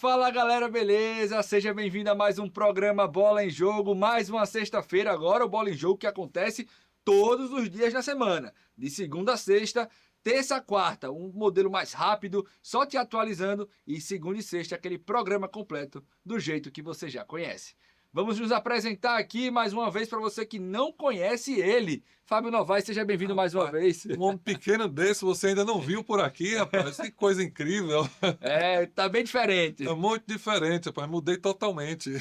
Fala galera, beleza? Seja bem-vindo a mais um programa Bola em Jogo, mais uma sexta-feira agora, o Bola em Jogo que acontece todos os dias na semana, de segunda a sexta, terça a quarta, um modelo mais rápido, só te atualizando, e segunda e sexta aquele programa completo do jeito que você já conhece. Vamos nos apresentar aqui mais uma vez para você que não conhece ele. Fábio Novaes, seja bem-vindo mais uma vez. Um homem pequeno desse você ainda não viu por aqui, rapaz. Que coisa incrível. Tá bem diferente. É muito diferente, rapaz. Mudei totalmente.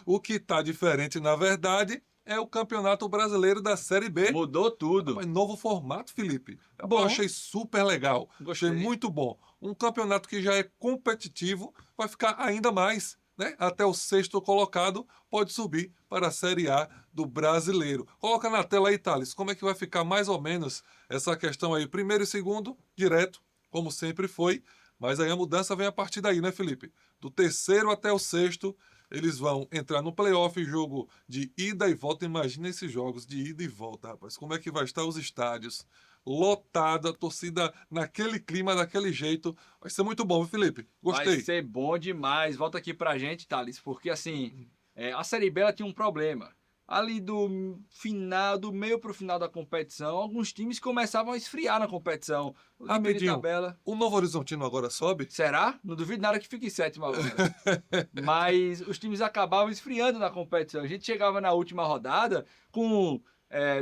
O que está diferente, na verdade, é o Campeonato Brasileiro da Série B. Mudou tudo. Rapaz, novo formato, Felipe. Eu Bom. achei super legal. Gostei. Achei muito bom. Um campeonato que já é competitivo, vai ficar ainda mais. Né? Até o sexto colocado pode subir para a Série A do Brasileiro. Coloca na tela aí, Thales, como é que vai ficar mais ou menos essa questão aí. Primeiro e segundo, direto, como sempre foi. Mas aí a mudança vem a partir daí, né, Felipe? Do terceiro até o sexto, eles vão entrar no playoff, jogo de ida e volta. Imagina esses jogos de ida e volta, rapaz. Como é que vai estar os estádios? Lotada, torcida naquele clima, daquele jeito. Vai ser muito bom, viu, Felipe? Gostei. Vai ser bom demais. Volta aqui pra gente, Thales, porque assim, a Série B ela tinha um problema. Ali do final, do meio pro final da competição, alguns times começavam a esfriar na competição. O de meio de Rapidinho, tabela. o Novo Horizontino agora sobe? Será? Não duvido nada que fique em sétimo agora. Mas os times acabavam esfriando na competição. A gente chegava na última rodada com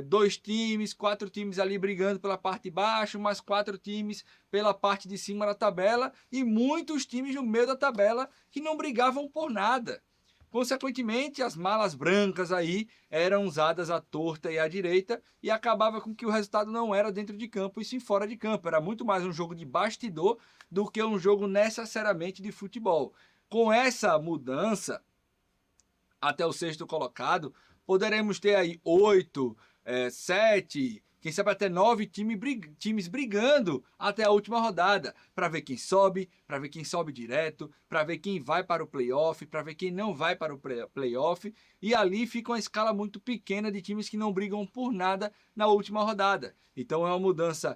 dois times, quatro times ali brigando pela parte de baixo, mais quatro times pela parte de cima da tabela e muitos times no meio da tabela que não brigavam por nada. Consequentemente, as malas brancas aí eram usadas à torta e à direita e acabava com que o resultado não era dentro de campo e sim fora de campo. Era muito mais um jogo de bastidor do que um jogo necessariamente de futebol. Com essa mudança, até o sexto colocado, poderemos ter aí 8, 7, quem sabe até 9 times brigando até a última rodada, para ver quem sobe direto, para ver quem vai para o playoff, para ver quem não vai para o playoff, e ali fica uma escala muito pequena de times que não brigam por nada na última rodada. Então é uma mudança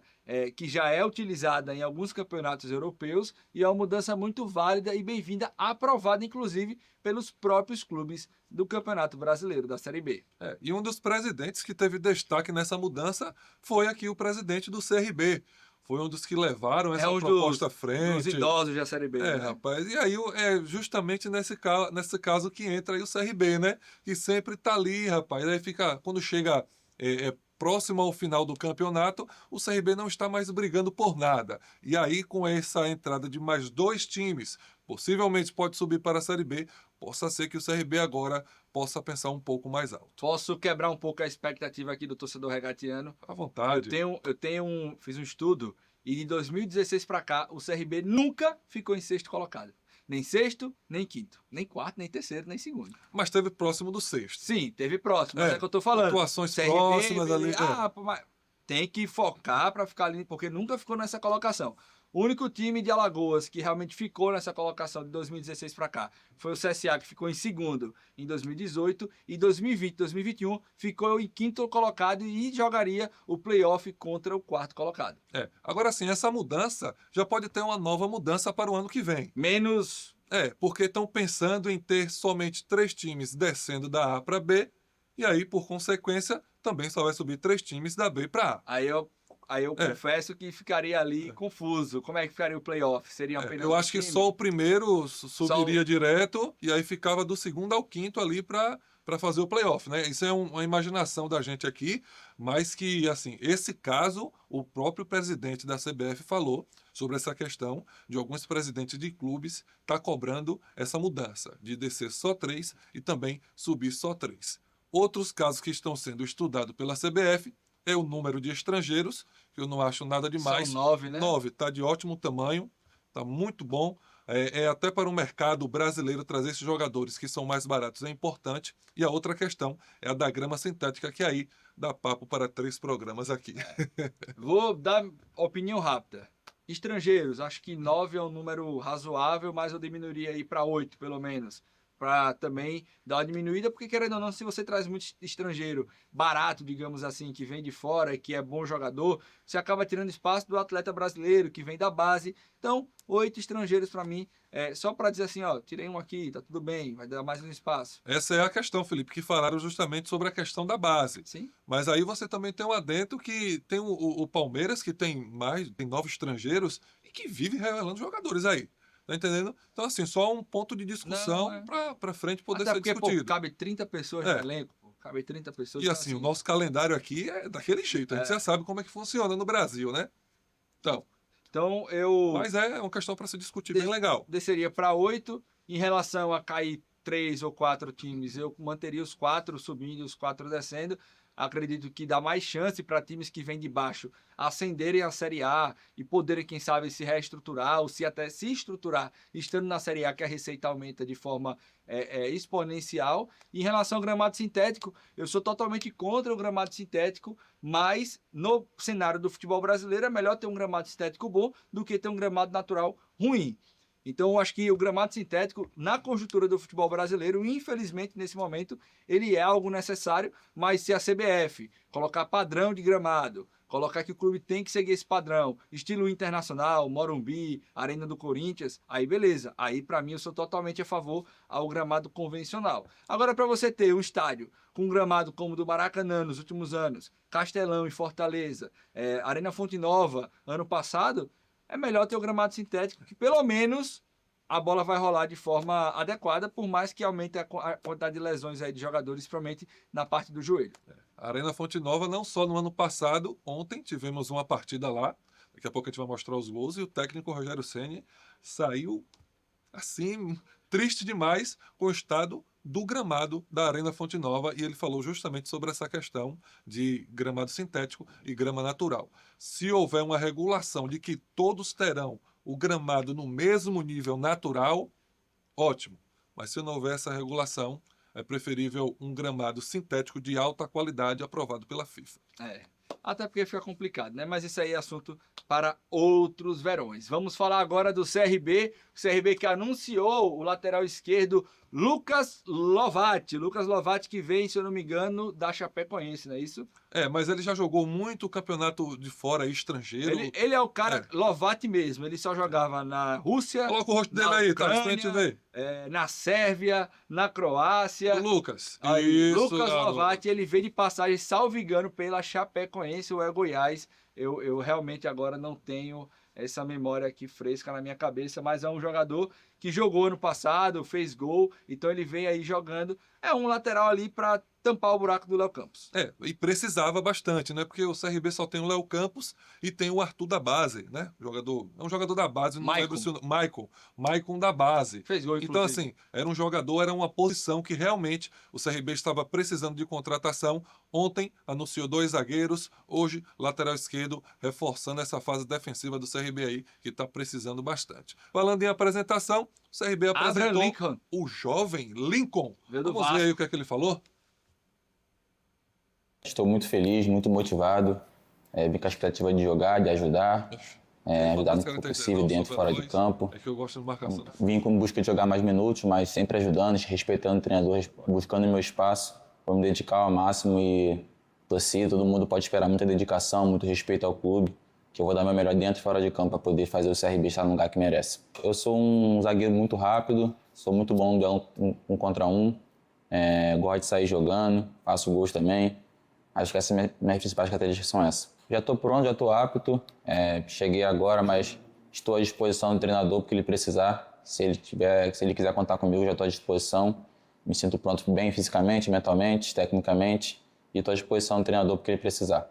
que já é utilizada em alguns campeonatos europeus e é uma mudança muito válida e bem-vinda, aprovada inclusive pelos próprios clubes do Campeonato Brasileiro, da Série B. E um dos presidentes que teve destaque nessa mudança foi aqui o presidente do CRB. Foi um dos que levaram essa proposta à frente. Dos idosos da Série B. Né? Rapaz. E aí é justamente nesse caso que entra aí o CRB, né? Que sempre tá ali, rapaz. Aí fica, quando chega próximo ao final do campeonato, o CRB não está mais brigando por nada. E aí, com essa entrada de mais dois times, possivelmente pode subir para a Série B, possa ser que o CRB agora possa pensar um pouco mais alto. Posso quebrar um pouco a expectativa aqui do torcedor regatiano? À vontade. Fiz um estudo e de 2016 para cá o CRB nunca ficou em sexto colocado. Nem sexto, nem quinto, nem quarto, nem terceiro, nem segundo. Mas teve próximo do sexto. Sim, teve próximo, mas é que eu tô falando. Atuações CRB, próximas ali. Mas tem que focar para ficar ali, porque nunca ficou nessa colocação. O único time de Alagoas que realmente ficou nessa colocação de 2016 para cá foi o CSA, que ficou em segundo em 2018, e 2020, 2021 ficou em quinto colocado e jogaria o playoff contra o quarto colocado. Agora sim, essa mudança já pode ter uma nova mudança para o ano que vem. Menos... porque estão pensando em ter somente 3 times descendo da A para B, e aí, por consequência, também só vai subir 3 times da B para A. Aí eu confesso que ficaria ali confuso. Como é que ficaria o playoff? Seria apenas eu acho que só o primeiro subiria direto, e aí ficava do segundo ao quinto ali para fazer o playoff, né? Isso é uma imaginação da gente aqui, mas que, assim, esse caso, o próprio presidente da CBF falou sobre essa questão de alguns presidentes de clubes tá cobrando essa mudança, de descer só 3 e também subir só 3. Outros casos que estão sendo estudados pela CBF é o número de estrangeiros, que eu não acho nada demais. São 9, né? 9, tá de ótimo tamanho, tá muito bom. Até para o mercado brasileiro trazer esses jogadores que são mais baratos é importante. E a outra questão é a da grama sintética, que aí dá papo para 3 programas aqui. Vou dar opinião rápida. Estrangeiros, acho que 9 é um número razoável, mas eu diminuiria aí para 8, pelo menos. para também dar uma diminuída, porque querendo ou não, se você traz muito estrangeiro barato, digamos assim, que vem de fora e que é bom jogador, você acaba tirando espaço do atleta brasileiro que vem da base. Então, 8 estrangeiros para mim, só para dizer assim, ó, tirei um aqui, tá tudo bem, vai dar mais um espaço. Essa é a questão, Felipe, que falaram justamente sobre a questão da base. Sim? Mas aí você também tem um adendo que tem o Palmeiras, que tem 9 estrangeiros e que vive revelando jogadores aí. Tá entendendo? Então, assim, só um ponto de Não, discussão para frente poder até ser porque, pô, discutido. cabe 30 pessoas no É. elenco, pô, cabe 30 pessoas. E Então, assim, o nosso calendário aqui é daquele jeito. A gente já sabe como é que funciona no Brasil, né? Então, eu Mas é uma questão para se discutir bem legal. desceria para 8. Em relação a cair 3 ou 4 times, eu manteria os 4 subindo e os 4 descendo. Acredito que dá mais chance para times que vêm de baixo ascenderem à Série A e poderem, quem sabe, se reestruturar ou se até se estruturar estando na Série A, que a receita aumenta de forma exponencial. Em relação ao gramado sintético, eu sou totalmente contra o gramado sintético, mas no cenário do futebol brasileiro é melhor ter um gramado sintético bom do que ter um gramado natural ruim. Então, eu acho que o gramado sintético, na conjuntura do futebol brasileiro, infelizmente, nesse momento, ele é algo necessário, mas se a CBF colocar padrão de gramado, colocar que o clube tem que seguir esse padrão, estilo internacional, Morumbi, Arena do Corinthians, aí beleza. Aí, para mim, eu sou totalmente a favor ao gramado convencional. Agora, para você ter um estádio com um gramado como o do Maracanã nos últimos anos, Castelão em Fortaleza, Arena Fonte Nova, ano passado, é melhor ter o gramado sintético, que pelo menos a bola vai rolar de forma adequada, por mais que aumente a quantidade de lesões aí de jogadores, principalmente na parte do joelho. A Arena Fonte Nova, não só no ano passado, ontem tivemos uma partida lá, daqui a pouco a gente vai mostrar os gols, e o técnico Rogério Ceni saiu, assim, triste demais com o estado do gramado da Arena Fonte Nova, e ele falou justamente sobre essa questão de gramado sintético e grama natural. Se houver uma regulação de que todos terão o gramado no mesmo nível natural, ótimo. Mas se não houver essa regulação, é preferível um gramado sintético de alta qualidade aprovado pela FIFA. Até porque fica complicado, né? Mas isso aí é assunto para outros verões. Vamos falar agora do CRB. O CRB que anunciou o lateral esquerdo Lucas Lovati. Lucas Lovati que vem, se eu não me engano, da Chapecoense, não é isso? Mas ele já jogou muito campeonato de fora, estrangeiro. Ele é o cara Lovati mesmo. Ele só jogava na Rússia. Coloca o rosto dele aí, Thales, pra gente ver. Na Sérvia, na Croácia. O Lucas. Aí, Lucas Lovati, ele veio de passagem, salvo engano, pela Chapecoense ou é Goiás. Eu realmente agora não tenho essa memória aqui fresca na minha cabeça, mas é um jogador que jogou ano passado, fez gol, então ele vem aí jogando. É um lateral ali para tampar o buraco do Léo Campos. E precisava bastante, né? Porque o CRB só tem o Léo Campos e tem o Arthur da base, né? É um jogador da base, não lembro se o Maicon da base. Fez gol, então, assim, era um jogador, era uma posição que realmente o CRB estava precisando de contratação. Ontem anunciou 2 zagueiros, hoje lateral esquerdo, reforçando essa fase defensiva do CRB aí, que está precisando bastante. Falando em apresentação, o CRB apresentou o jovem Lincoln. Vamos ver aí o que é que ele falou? Estou muito feliz, muito motivado. Vim com a expectativa de jogar, de ajudar, ajudar no que for possível dentro e fora de campo. É que eu gosto de marcação. Vim com busca de jogar mais minutos, mas sempre ajudando, respeitando o treinador, buscando o meu espaço. Vou me dedicar ao máximo e torcer. Todo mundo pode esperar muita dedicação, muito respeito ao clube, que eu vou dar meu melhor dentro e fora de campo para poder fazer o CRB estar no lugar que merece. Eu sou um zagueiro muito rápido, sou muito bom no 1 contra 1, gosto de sair jogando, faço gols também. Acho que essas minhas principais características são essas. Já estou pronto, já estou apto, cheguei agora, mas estou à disposição do treinador porque ele precisar. Se ele quiser contar comigo, já estou à disposição. Me sinto pronto bem fisicamente, mentalmente, tecnicamente e estou à disposição do treinador porque ele precisar.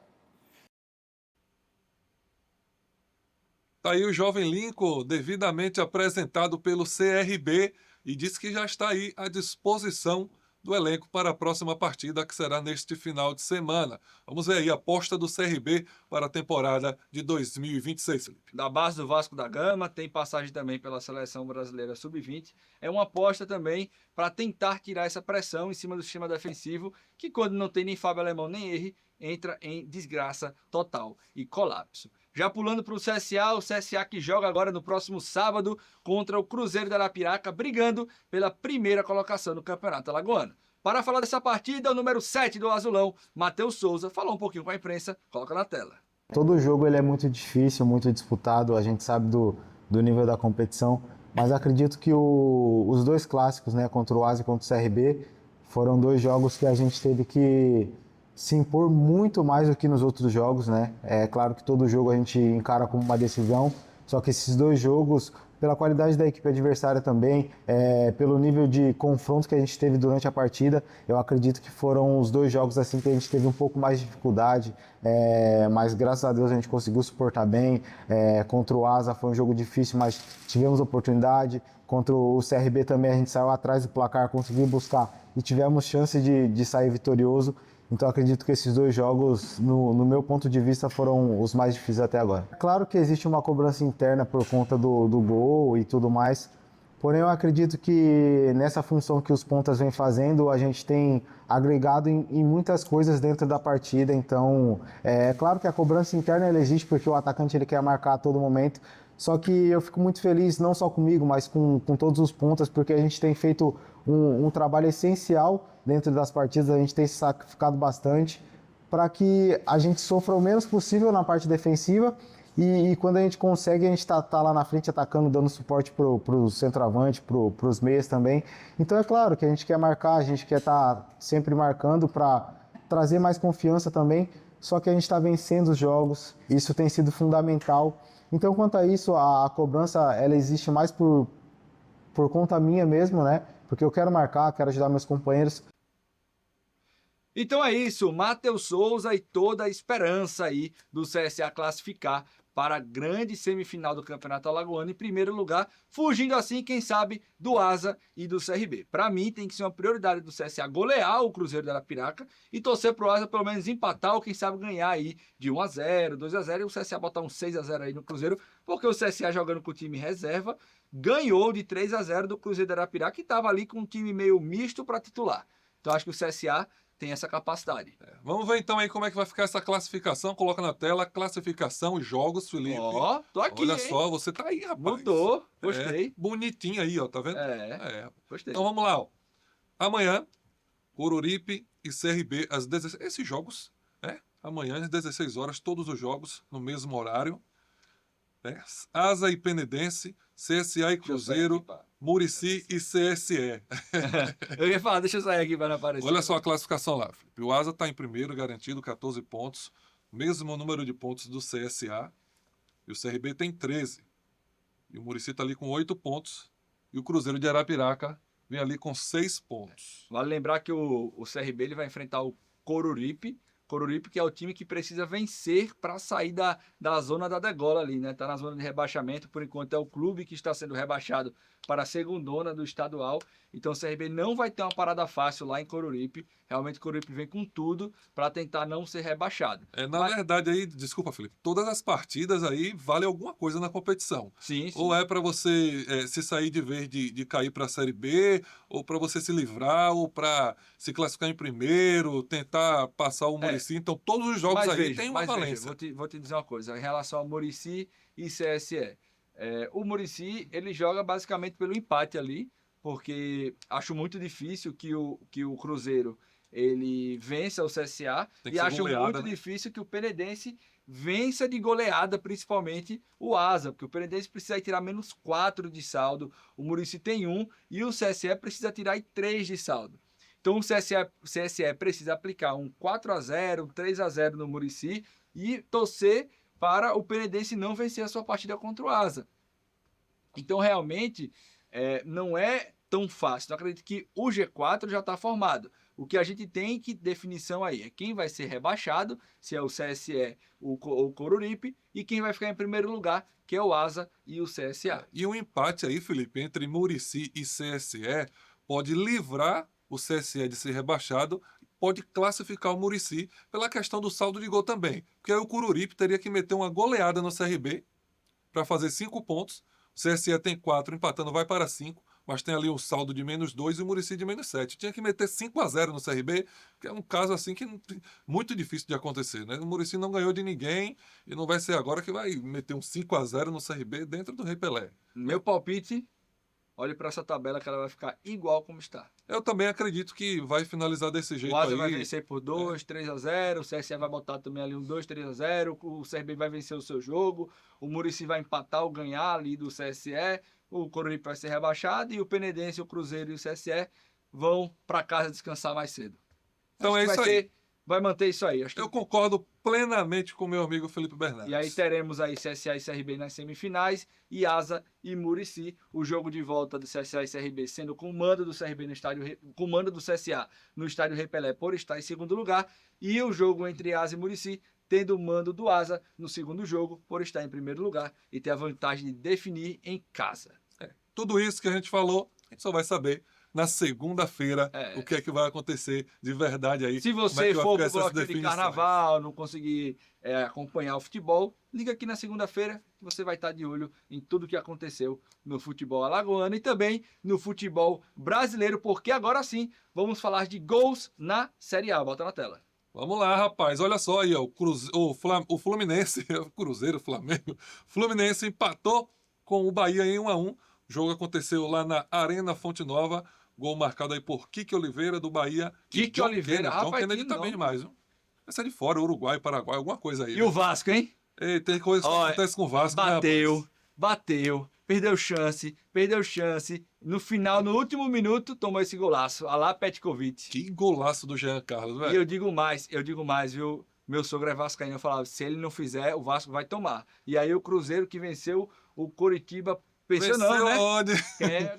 Tá aí o jovem Lincoln, devidamente apresentado pelo CRB e diz que já está aí à disposição do elenco para a próxima partida, que será neste final de semana. Vamos ver aí a aposta do CRB para a temporada de 2026, Felipe. Da base do Vasco da Gama, tem passagem também pela Seleção Brasileira Sub-20. É uma aposta também para tentar tirar essa pressão em cima do sistema defensivo, que quando não tem nem Fábio Alemão nem Henry, entra em desgraça total e colapso. Já pulando para o CSA que joga agora no próximo sábado contra o Cruzeiro da Arapiraca, brigando pela primeira colocação no Campeonato Alagoano. Para falar dessa partida, o número 7 do Azulão, Matheus Souza, falou um pouquinho com a imprensa, coloca na tela. Todo jogo ele é muito difícil, muito disputado, a gente sabe do nível da competição, mas acredito que os dois clássicos, né, contra o ASA e contra o CRB, foram dois jogos que a gente teve que se impor muito mais do que nos outros jogos, né? É claro que todo jogo a gente encara como uma decisão, só que esses dois jogos, pela qualidade da equipe adversária também, pelo nível de confronto que a gente teve durante a partida, eu acredito que foram os dois jogos assim que a gente teve um pouco mais de dificuldade, mas graças a Deus a gente conseguiu suportar bem. Contra o ASA foi um jogo difícil, mas tivemos oportunidade. Contra o CRB também a gente saiu atrás do placar, conseguiu buscar e tivemos chance de sair vitorioso. Então acredito que esses dois jogos, no meu ponto de vista, foram os mais difíceis até agora. Claro que existe uma cobrança interna por conta do gol e tudo mais, porém eu acredito que nessa função que os pontas vêm fazendo, a gente tem agregado em muitas coisas dentro da partida. Então é claro que a cobrança interna ela existe porque o atacante ele quer marcar a todo momento, só que eu fico muito feliz, não só comigo, mas com todos os pontas, porque a gente tem feito um trabalho essencial dentro das partidas, a gente tem se sacrificado bastante para que a gente sofra o menos possível na parte defensiva e quando a gente consegue, a gente tá lá na frente atacando, dando suporte para o centroavante, para os meias também. Então é claro que a gente quer marcar, a gente quer estar sempre marcando para trazer mais confiança também, só que a gente está vencendo os jogos, isso tem sido fundamental. Então quanto a isso, a cobrança ela existe mais por conta minha mesmo, né? Porque eu quero marcar, quero ajudar meus companheiros. Então é isso, Matheus Souza e toda a esperança aí do CSA classificar para a grande semifinal do Campeonato Alagoano em primeiro lugar, fugindo assim, quem sabe, do ASA e do CRB. Para mim, tem que ser uma prioridade do CSA golear o Cruzeiro da Arapiraca e torcer para o ASA pelo menos empatar ou quem sabe ganhar aí de 1-0, 2-0 e o CSA botar um 6-0 aí no Cruzeiro, porque o CSA jogando com o time reserva ganhou de 3-0 do Cruzeiro da Arapiraca e estava ali com um time meio misto para titular. Então acho que o CSA tem essa capacidade. Vamos ver então aí como é que vai ficar essa classificação. Coloca na tela, classificação, jogos, Felipe. Ó, tô aqui, olha hein? só, você tá aí, rapaz. Mudou, gostei. Bonitinho aí, ó, tá vendo? Gostei. Então vamos lá, ó. Amanhã, Coruripe e CRB às 16. Esses jogos, amanhã às 16 horas, todos os jogos no mesmo horário. Asa e Penedense, CSA e Cruzeiro, Murici e CSE. Eu ia falar, deixa eu sair aqui para não aparecer. Olha só a classificação lá, Felipe. O Asa está em primeiro, garantido 14 pontos, mesmo número de pontos do CSA. E o CRB tem 13. E o Murici está ali com 8 pontos. E o Cruzeiro de Arapiraca vem ali com 6 pontos. Vale lembrar que o CRB ele vai enfrentar o Coruripe. Coruripe, que é o time que precisa vencer para sair da zona da degola ali, né? Tá na zona de rebaixamento, por enquanto é o clube que está sendo rebaixado para a segundona do estadual. Então o CRB não vai ter uma parada fácil lá em Coruripe. Realmente o Coruripe vem com tudo para tentar não ser rebaixado. Na verdade aí, desculpa, Felipe, todas as partidas aí valem alguma coisa na competição. Sim, sim. Ou é para você se sair de vez de cair para a Série B, ou para você se livrar, ou para se classificar em primeiro, tentar passar o Murici. Então todos os jogos aí têm uma valência. Vou te dizer uma coisa, em relação ao Murici e CSE. O Murici, ele joga basicamente pelo empate ali, porque acho muito difícil que o Cruzeiro ele vença o CSA e acho muito difícil que o Penedense vença de goleada, principalmente o Asa, porque o Penedense precisa tirar menos 4 de saldo, o Murici tem 1 e o CSE precisa tirar 3 de saldo. Então o CSE precisa aplicar um 4-0, um 3-0 no Murici e torcer para o Penedense não vencer a sua partida contra o Asa. Então realmente não é tão fácil. Então acredito que o G4 já está formado. O que a gente tem que definição aí é quem vai ser rebaixado, se é o CSE ou o Coruripe, e quem vai ficar em primeiro lugar, que é o Asa e o CSA. E um empate aí, Felipe, entre Murici e CSE pode livrar o CSE de ser rebaixado, pode classificar o Murici pela questão do saldo de gol também. Porque aí o Coruripe teria que meter uma goleada no CRB para fazer 5 pontos. O CSE tem 4, empatando vai para 5. mas tem ali um saldo de -2 e o Muricy de -7. Tinha que meter 5-0 no CRB, que é um caso assim que muito difícil de acontecer, né? O Muricy não ganhou de ninguém e não vai ser agora que vai meter um 5-0 no CRB dentro do Rei Pelé. Meu palpite, olhe para essa tabela que ela vai ficar igual como está. Eu também acredito que vai finalizar desse jeito O Asa aí. vai vencer por 2, 3-0, o CSA vai botar também ali um 2, 3-0, o CRB vai vencer o seu jogo, o Muricy vai empatar ou ganhar ali do CSE, o Coruripe vai ser rebaixado e o Penedense, o Cruzeiro e o CSE vão para casa descansar mais cedo. Então Acho é que isso aí. vai manter isso aí. Acho que Eu concordo plenamente com meu amigo Felipe Bernardes. E aí teremos aí CSA e CRB nas semifinais e Asa e Muricy, o jogo de volta do CSA e CRB sendo com o mando do CRB no estádio, com o mando do CSA no estádio Rei Pelé por estar em segundo lugar, e o jogo entre Asa e Muricy tendo o mando do Asa no segundo jogo por estar em primeiro lugar e ter a vantagem de definir em casa. Tudo isso que a gente falou, a gente só vai saber na segunda-feira o que é que vai acontecer de verdade aí. Se como é você que vai for ficar pro essas bloco de definições. carnaval, não conseguir acompanhar o futebol, liga aqui na segunda-feira que você vai estar de olho em tudo que aconteceu no futebol alagoano e também no futebol brasileiro, porque agora sim vamos falar de gols na Série A. Bota na tela. Vamos lá, rapaz. Olha só aí, ó, o Fluminense, Cruzeiro, Flamengo. Fluminense empatou com o Bahia em 1-1. O jogo aconteceu lá na Arena Fonte Nova. Gol marcado aí por Kike Oliveira, do Bahia. Kike Oliveira, John rapaz, Kennedy que tá bem nome. demais, viu? Essa é de fora, Uruguai, Paraguai, alguma coisa aí. E né? o Vasco, hein? Ei, tem coisa que Ó, acontece com o Vasco, né, rapaz? bateu, perdeu chance. No final, no último minuto, tomou esse golaço. A lá Petkovic. Que golaço do Jean Carlos, E velho. eu digo mais, viu? Meu sogro é vascaíno, eu falava, se ele não fizer, o Vasco vai tomar. E aí o Cruzeiro que venceu o Coritiba, pensou não, né? Onde?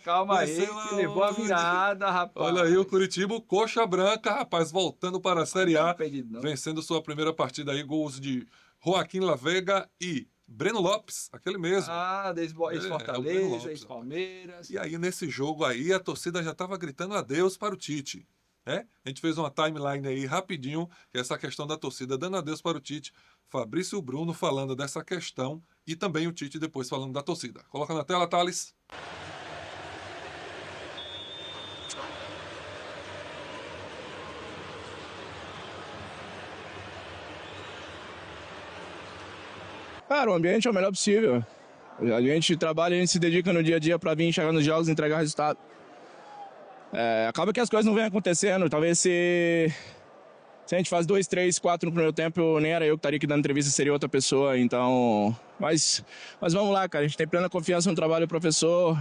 Calma aí, Venceu que levou a aonde? virada, rapaz. Olha aí o Curitiba, o Coxa Branca, rapaz, voltando para a Série A, Não perdido, não. vencendo sua primeira partida aí, gols de Joaquim Lavega e Breno Lopes, aquele mesmo. Ah, o Breno ex-Fortaleza, Lopes, ex-Palmeiras. E aí, nesse jogo aí, a torcida já estava gritando adeus para o Tite. Né? A gente fez uma timeline aí rapidinho, que é essa questão da torcida dando adeus para o Tite. Fabrício Bruno falando dessa questão e também o Tite depois falando da torcida. Coloca na tela, Thales. Cara, o ambiente é o melhor possível. A gente trabalha, a gente se dedica no dia a dia para vir chegar nos jogos e entregar resultado. Acaba que as coisas não vêm acontecendo. Talvez se a gente faz 2, 3, 4 no primeiro tempo, nem era eu que estaria aqui dando entrevista, seria outra pessoa. Então, mas vamos lá, cara. A gente tem plena confiança no trabalho do professor.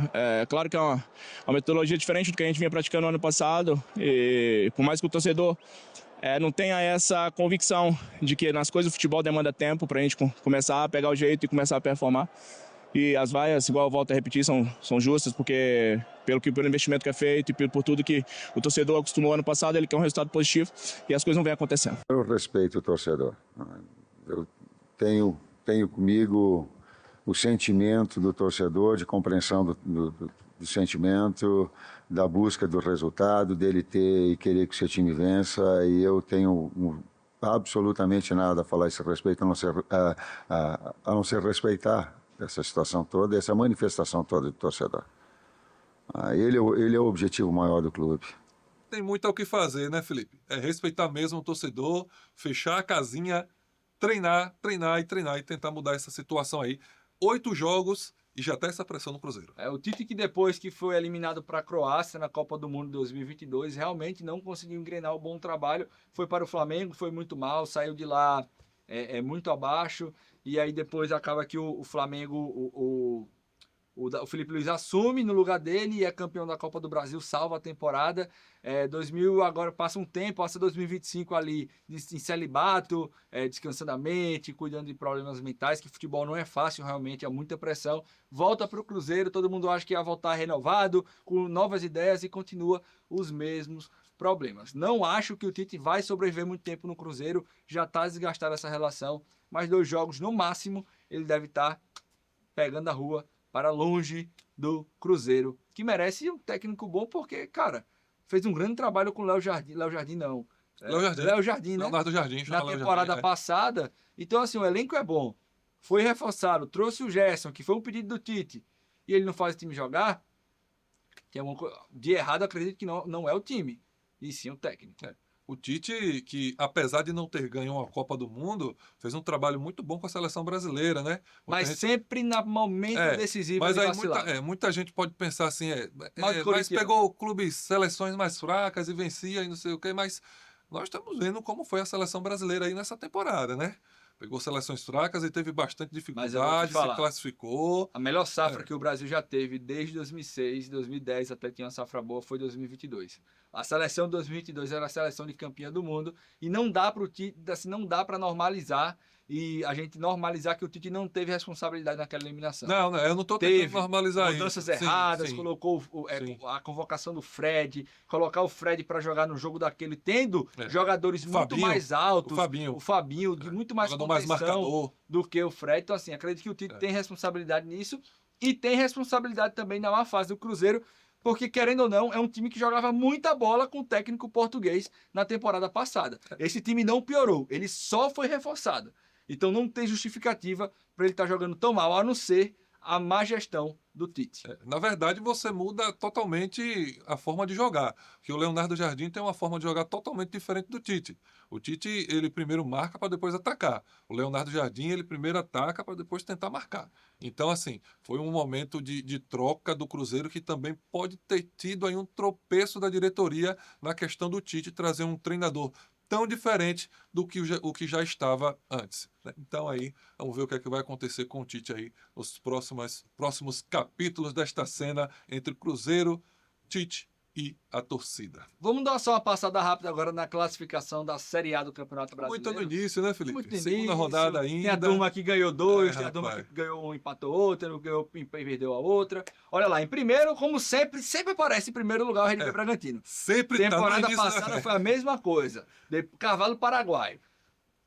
Claro que é uma metodologia diferente do que a gente vinha praticando no ano passado. E por mais que o torcedor não tenha essa convicção de que nas coisas do futebol demanda tempo para a gente começar a pegar o jeito e começar a performar. E as vaias, igual eu volto a repetir, são justas, porque pelo investimento que é feito e por tudo que o torcedor acostumou ano passado, ele quer um resultado positivo e as coisas não vêm acontecendo. Eu respeito o torcedor. Eu tenho comigo o sentimento do torcedor, de compreensão do sentimento, da busca do resultado, dele ter e querer que o seu time vença, e eu tenho absolutamente nada a falar a esse respeito, a não ser respeitar essa situação toda, essa manifestação toda do torcedor. Ele é o objetivo maior do clube. Tem muito ao que fazer, né, Felipe? É respeitar mesmo o torcedor, fechar a casinha, treinar e tentar mudar essa situação aí. 8 jogos e já tá essa pressão no Cruzeiro. O Tite, que depois que foi eliminado para a Croácia na Copa do Mundo 2022, realmente não conseguiu engrenar o bom trabalho. Foi para o Flamengo, foi muito mal, saiu de lá muito abaixo. E aí depois acaba que o Flamengo, o Felipe Luiz assume no lugar dele e é campeão da Copa do Brasil, salva a temporada. 2000, agora passa um tempo, passa 2025 ali em celibato, descansando a mente, cuidando de problemas mentais, que futebol não é fácil realmente, é muita pressão. Volta para o Cruzeiro, todo mundo acha que ia voltar renovado, com novas ideias e continua os mesmos problemas. Não acho que o Tite vai sobreviver muito tempo no Cruzeiro, já está desgastada essa relação, mas 2 jogos no máximo ele deve estar pegando a rua para longe do Cruzeiro, que merece um técnico bom porque, cara, fez um grande trabalho com o Léo Jardim, né? Leonardo Jardim, na temporada passada. Então, assim, o elenco é bom. Foi reforçado, trouxe o Gerson, que foi um pedido do Tite, e ele não faz o time jogar. Tem de errado, acredito que não é o time, e sim o técnico. O Tite, que apesar de não ter ganho uma Copa do Mundo, fez um trabalho muito bom com a seleção brasileira, né? Mas sempre no momento decisivo mas ele aí vacilava. muita gente pode pensar assim, mas Corinthians. pegou clubes, seleções mais fracas e vencia e não sei o quê, mas nós estamos vendo como foi a seleção brasileira aí nessa temporada, né? Pegou seleções fracas e teve bastante Mas eu vou te dificuldade, se falar. classificou. A melhor safra que o Brasil já teve desde 2006, 2010, até tinha uma safra boa, foi 2022. A seleção de 2022 era a seleção de campeã do mundo e não dá para o Tite, assim, não dá para normalizar e a gente normalizar que o Tite não teve responsabilidade naquela eliminação. Não, eu não estou tentando Teve normalizar mudanças isso. erradas, Sim. colocou Sim. a convocação do Fred, colocar o Fred para jogar no jogo daquele, tendo jogadores muito Fabinho, mais altos, o Fabinho de muito mais jogador mais contenção marcador. do que o Fred. Então, assim, acredito que o Tite tem responsabilidade nisso e tem responsabilidade também na má fase do Cruzeiro, porque, querendo ou não, é um time que jogava muita bola com o técnico português na temporada passada. Esse time não piorou, ele só foi reforçado. Então não tem justificativa para ele estar jogando tão mal, a não ser a má gestão do Tite. Na verdade, você muda totalmente a forma de jogar. Porque o Leonardo Jardim tem uma forma de jogar totalmente diferente do Tite. O Tite, ele primeiro marca para depois atacar. O Leonardo Jardim, ele primeiro ataca para depois tentar marcar. Então, assim, foi um momento de troca do Cruzeiro que também pode ter tido aí um tropeço da diretoria na questão do Tite trazer um treinador tão diferente do que o que já estava antes, né? Então aí, vamos ver o que é que vai acontecer com o Tite aí nos próximos capítulos desta cena entre Cruzeiro, Tite e a torcida. Vamos dar só uma passada rápida agora na classificação da Série A do Campeonato Brasileiro. Muito no início, né, Felipe? Muito no Segunda início. rodada ainda. Tem a turma que ganhou dois, tem a turma rapaz. que ganhou um, empatou outro, ganhou e perdeu a outra. Olha lá, em primeiro, como sempre aparece em primeiro lugar o Red Bull Bragantino. Sempre tá no Temporada início, passada foi a mesma coisa. Cavalo Paraguaio.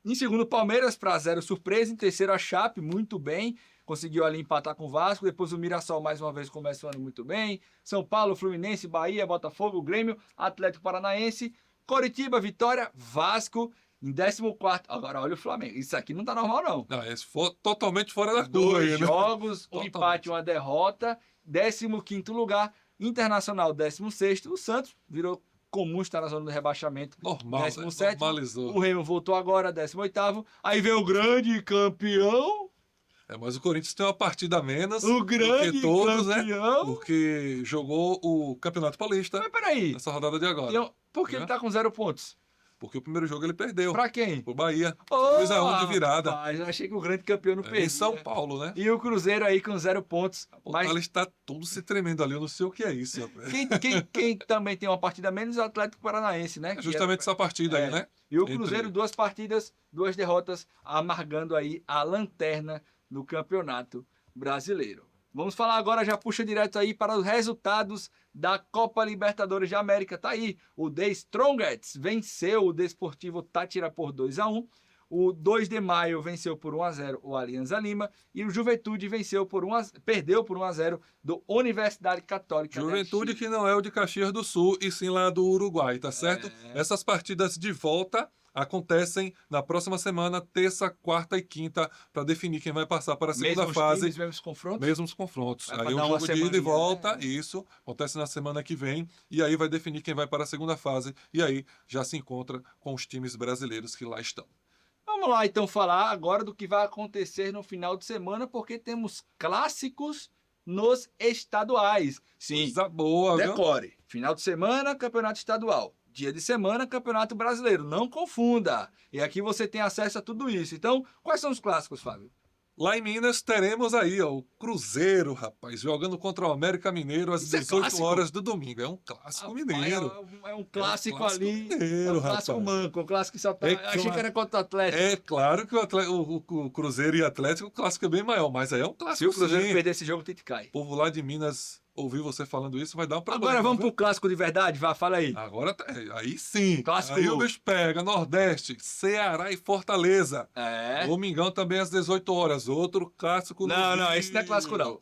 Em segundo, Palmeiras para 0, surpresa. Em terceiro, a Chape, muito bem. Conseguiu ali empatar com o Vasco. Depois o Mirassol mais uma vez começa o ano muito bem. São Paulo, Fluminense, Bahia, Botafogo, Grêmio, Atlético Paranaense, Coritiba, Vitória, Vasco. Em 14º. Agora olha o Flamengo. Isso aqui não tá normal, não. Não, esse foi totalmente fora da curva. 2 aí, né? jogos, um Totalmente. empate e uma derrota. 15º lugar. Internacional, 16º. O Santos virou comum estar na zona do rebaixamento. Normal, né? 17º. Normalizou. O Remo voltou agora, 18º. Aí vem o grande campeão. Mas o Corinthians tem uma partida a menos O do grande que todos, né? campeão. Porque jogou o Campeonato Paulista Mas peraí. nessa rodada de agora. Então, por que ele tá com 0 pontos? Porque o primeiro jogo ele perdeu. Pra quem? Pro Bahia. Ô, 2-1 de virada. Rapaz, eu achei que o grande campeão não perdia. Em São Paulo, né? E o Cruzeiro aí com 0 pontos. O Mas Thales está todo se tremendo ali. Eu não sei o que é isso. rapaz. quem também tem uma partida a menos é o Atlético Paranaense, né? É justamente essa partida aí, né? E o Entre- Cruzeiro, 2 partidas, 2 derrotas, amargando aí a lanterna do Campeonato Brasileiro. Vamos falar agora, já puxa direto aí para os resultados da Copa Libertadores de América. Tá aí, o The Strongest venceu o Desportivo Táchira por 2-1. O 2 de Maio venceu por 1-0 o Alianza Lima. E o Juventude perdeu por 1-0 do Universidade Católica. Juventude da Chile. que não é o de Caxias do Sul, e sim lá do Uruguai, tá certo? Essas partidas de volta acontecem na próxima semana, terça, quarta e quinta, para definir quem vai passar para a segunda Mesmos fase. times, mesmos confrontos. Mesmos confrontos. Vai pra Aí o dar uma jogo de ida e semaninha, volta, né? isso, acontece na semana que vem, e aí vai definir quem vai para a segunda fase, e aí já se encontra com os times brasileiros que lá estão. Vamos lá então falar agora do que vai acontecer no final de semana, porque temos clássicos nos estaduais. Sim, Coisa boa, viu? decore. Final de semana, campeonato estadual. Dia de semana, campeonato brasileiro. Não confunda. E aqui você tem acesso a tudo isso. Então, quais são os clássicos, Fábio? Lá em Minas teremos aí, ó, o Cruzeiro, rapaz, jogando contra o América Mineiro às Isso é 18 clássico? horas do domingo. É um clássico mineiro. É um clássico, clássico ali. mineiro, É um clássico rapaz. manco, um clássico que só tá. É Achei claro. que era contra o Atlético. É claro que o Cruzeiro e Atlético, o clássico é bem maior, mas aí é um Se clássico o Cruzeiro sim. perder esse jogo, o Tite cai. O povo lá de Minas ouvir você falando isso vai dar um problema. Agora vamos viu? pro clássico de verdade, vá, fala aí. Agora, aí sim. Clássico. Aí o bicho pega, Nordeste, Ceará e Fortaleza. É. Domingão também às 18 horas, outro clássico. no Não, Rio. esse não é clássico, não.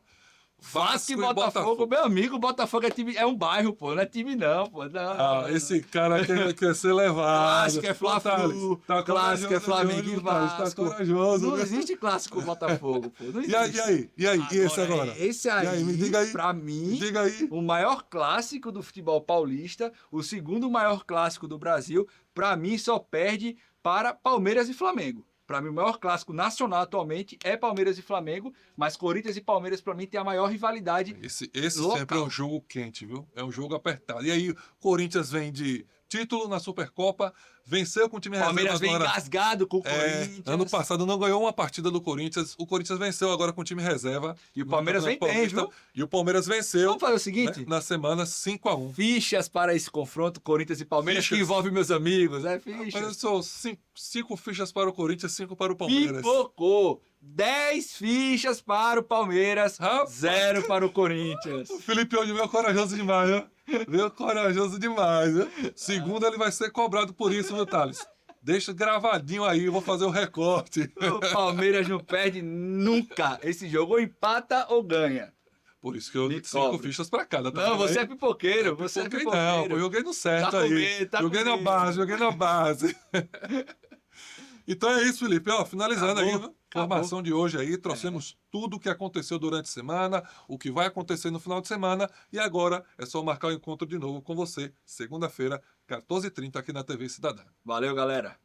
Vasco e Botafogo, meu amigo, Botafogo é time, é um bairro, pô, não é time não, pô. Não, Esse cara quer ser levado. Clássico é Fla-Flu, Tá clássico é corajoso, Flamengo e Tá Vasco. corajoso. Não existe clássico Botafogo, pô. Não E aí, existe. e esse agora? Esse E aí, me diga aí. pra mim, Diga aí. o maior clássico do futebol paulista, o segundo maior clássico do Brasil, pra mim só perde para Palmeiras e Flamengo. Para mim, o maior clássico nacional atualmente é Palmeiras e Flamengo, mas Corinthians e Palmeiras, para mim, tem a maior rivalidade. Esse local. sempre é um jogo quente, viu? É um jogo apertado. E aí, o Corinthians vem de título na Supercopa, venceu com o time Palmeiras reserva vem agora. engasgado com o Corinthians. Ano passado não ganhou uma partida do Corinthians. O Corinthians venceu agora com o time reserva. E o no Palmeiras vem Campeonato bem, Paulista. viu? E o Palmeiras venceu, Vamos fazer o seguinte? né, na semana 5-1. Fichas para esse confronto Corinthians e Palmeiras, Fichas. que envolve meus amigos, né? Mas Fichas. são 5 fichas para o Corinthians, 5 para o Palmeiras. Pipocou. 10 fichas para o Palmeiras, Rapaz. 0 para o Corinthians. O Felipe hoje veio corajoso demais, viu? Veio corajoso demais, viu? Segundo, ele vai ser cobrado por isso, viu, Thales? Deixa gravadinho aí, eu vou fazer o recorte. O Palmeiras não perde nunca esse jogo, ou empata ou ganha. Por isso que eu Me dei 5 cobre. fichas para cada. Tá Não, vendo você aí? é pipoqueiro, você é Pipoquei pipoqueiro. não, pô, eu joguei no certo Tá aí. comigo, tá joguei na comigo. base, joguei na base. Então é isso, Felipe. Ó, finalizando Acabou, aí, viu? Formação de hoje aí, trouxemos tudo o que aconteceu durante a semana, o que vai acontecer no final de semana, e agora é só marcar o encontro de novo com você, segunda-feira, 14h30, aqui na TV Cidadã. Valeu, galera.